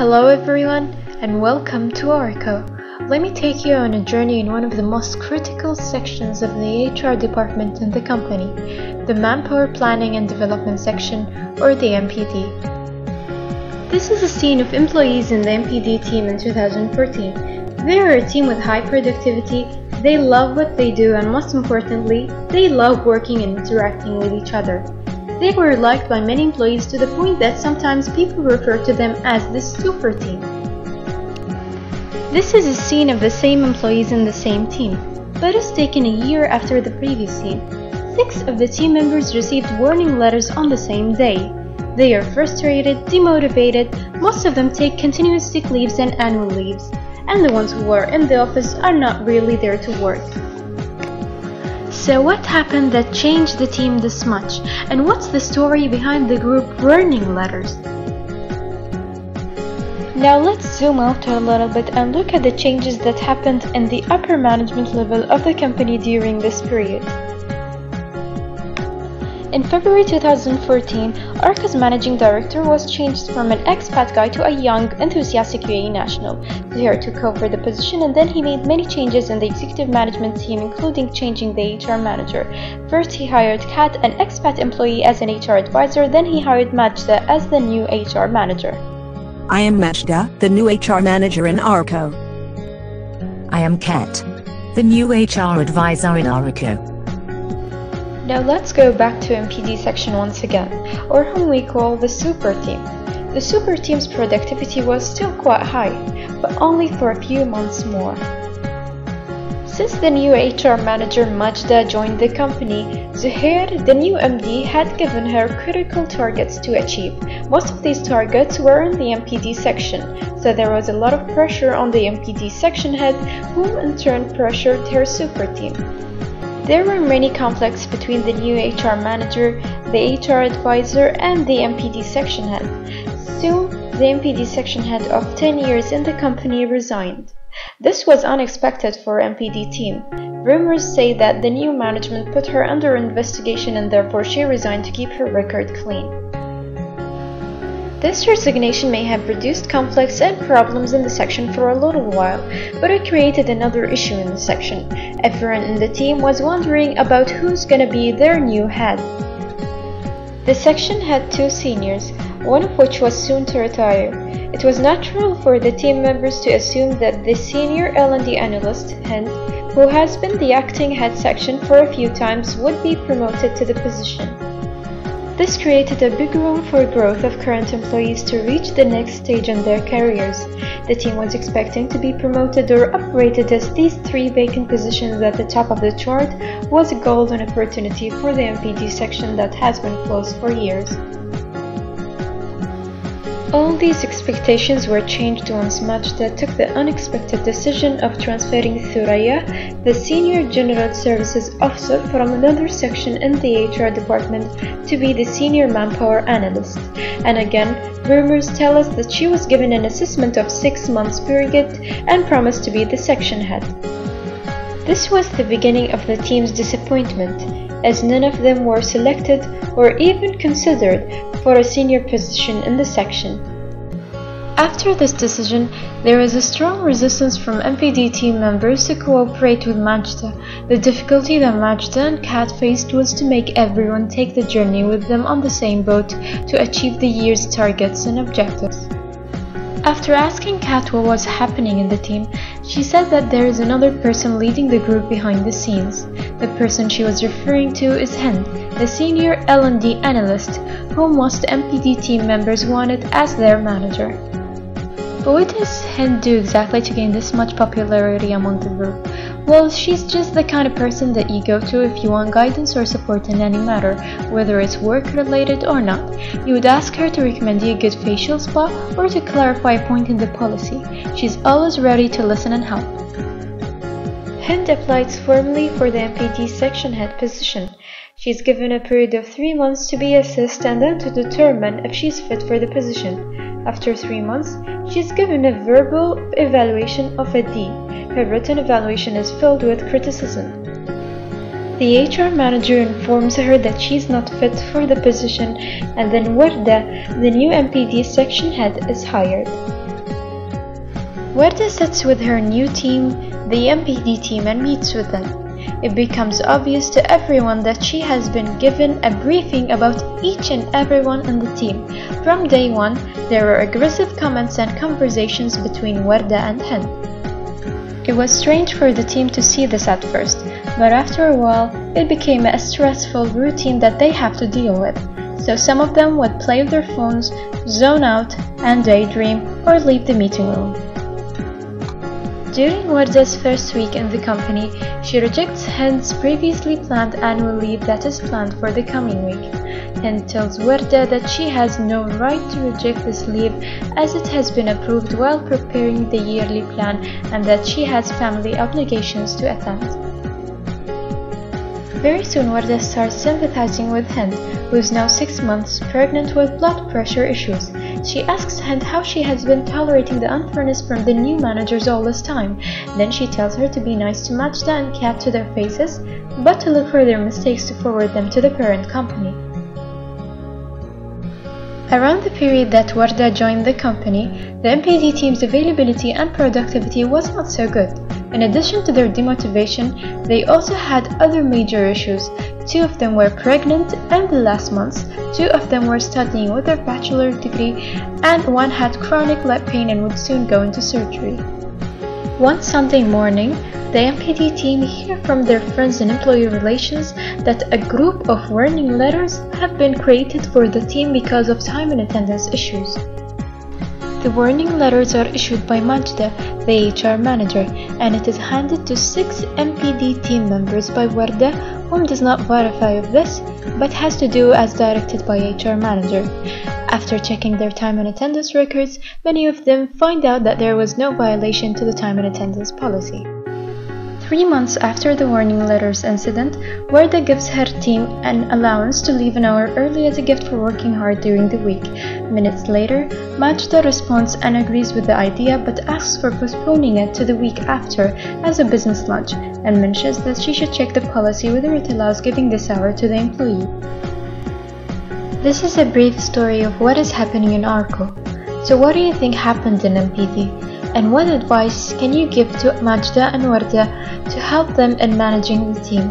Hello everyone, and welcome to ARCO. Let me take you on a journey in one of the most critical sections of the HR department in the company, the Manpower Planning and Development section, or the MPD. This is a scene of employees in the MPD team in 2014. They are a team with high productivity, they love what they do, and most importantly, they love working and interacting with each other. They were liked by many employees to the point that sometimes people refer to them as the super team. This is a scene of the same employees in the same team, but is taken a year after the previous scene. 6 of the team members received warning letters on the same day. They are frustrated, demotivated, most of them take continuous sick leaves and annual leaves, and the ones who are in the office are not really there to work. So what happened that changed the team this much, and what's the story behind the group warning letters? Now let's zoom out a little bit and look at the changes that happened in the upper management level of the company during this period. In February 2014, ARCO's managing director was changed from an expat guy to a young, enthusiastic UAE national. Zuhair took over the position, and then he made many changes in the executive management team, including changing the HR manager. First, he hired Kat, an expat employee, as an HR advisor, then he hired Majda as the new HR manager. I am Majda, the new HR manager in ARCO. I am Kat, the new HR advisor in ARCO. Now let's go back to MPD section once again, or whom we call the super team. The super team's productivity was still quite high, but only for a few months more. Since the new HR manager Majda joined the company, Zuhair, the new MD, had given her critical targets to achieve. Most of these targets were in the MPD section, so there was a lot of pressure on the MPD section head, whom in turn pressured her super team. There were many conflicts between the new HR manager, the HR advisor, and the MPD section head. Soon, the MPD section head of 10 years in the company resigned. This was unexpected for MPD team. Rumors say that the new management put her under investigation and therefore she resigned to keep her record clean. This resignation may have reduced conflicts and problems in the section for a little while, but it created another issue in the section. Everyone in the team was wondering about who's gonna be their new head. The section had 2 seniors, one of which was soon to retire. It was natural for the team members to assume that the senior L&D analyst, Hind, who has been the acting head section for a few times, would be promoted to the position. This created a big room for growth of current employees to reach the next stage in their careers. The team was expecting to be promoted or uprated, as these 3 vacant positions at the top of the chart was a golden opportunity for the MPD section that has been closed for years. All these expectations were changed once Majda took the unexpected decision of transferring Thuraya, the Senior General Services Officer, from another section in the HR department to be the Senior Manpower Analyst. And again, rumors tell us that she was given an assessment of 6 months period and promised to be the section head. This was the beginning of the team's disappointment, as none of them were selected or even considered for a senior position in the section. After this decision, there was a strong resistance from MPD team members to cooperate with Majda. The difficulty that Majda and Kat faced was to make everyone take the journey with them on the same boat to achieve the year's targets and objectives. After asking Kat what was happening in the team, she said that there is another person leading the group behind the scenes. The person she was referring to is Hind, the senior L&D analyst, whom most MPD team members wanted as their manager. But what does Hind do exactly to gain this much popularity among the group? Well, she's just the kind of person that you go to if you want guidance or support in any matter, whether it's work-related or not. You would ask her to recommend you a good facial spa or to clarify a point in the policy. She's always ready to listen and help. Hind applied formally for the MPD section head position. She's given a period of 3 months to be assessed and then to determine if she's fit for the position. After 3 months, she's given a verbal evaluation of a D. Her written evaluation is filled with criticism. The HR manager informs her that she's not fit for the position, and then Warda, the new MPD section head, is hired. Warda sits with her new team, the MPD team, and meets with them. It becomes obvious to everyone that she has been given a briefing about each and everyone in the team. From day one, there were aggressive comments and conversations between Warda and Hind. It was strange for the team to see this at first, but after a while, it became a stressful routine that they have to deal with. So some of them would play with their phones, zone out, and daydream, or leave the meeting room. During Warda's first week in the company, she rejects Hind's previously planned annual leave that is planned for the coming week. Hind tells Warda that she has no right to reject this leave as it has been approved while preparing the yearly plan and that she has family obligations to attend. Very soon Warda starts sympathizing with Hind, who is now 6 months pregnant with blood pressure issues. She asks Hind how she has been tolerating the unfairness from the new managers all this time. Then she tells her to be nice to Majda and Kat to their faces, but to look for their mistakes to forward them to the parent company. Around the period that Warda joined the company, the MPD team's availability and productivity was not so good. In addition to their demotivation, they also had other major issues. 2 of them were pregnant in the last months, 2 of them were studying with their bachelor degree, and 1 had chronic leg pain and would soon go into surgery. One Sunday morning, the MPD team hear from their friends in employee relations that a group of warning letters have been created for the team because of time and attendance issues. The warning letters are issued by Majda, the HR manager, and it is handed to 6 MPD team members by Warda, whom does not verify of this, but has to do as directed by HR manager. After checking their time and attendance records, many of them find out that there was no violation to the time and attendance policy. 3 months after the warning letters incident, Warda gives her team an allowance to leave an hour early as a gift for working hard during the week. Minutes later, Majda responds and agrees with the idea but asks for postponing it to the week after as a business lunch and mentions that she should check the policy whether it allows giving this hour to the employee. This is a brief story of what is happening in ARCO. So what do you think happened in MPD? And what advice can you give to Majda and Warda to help them in managing the team?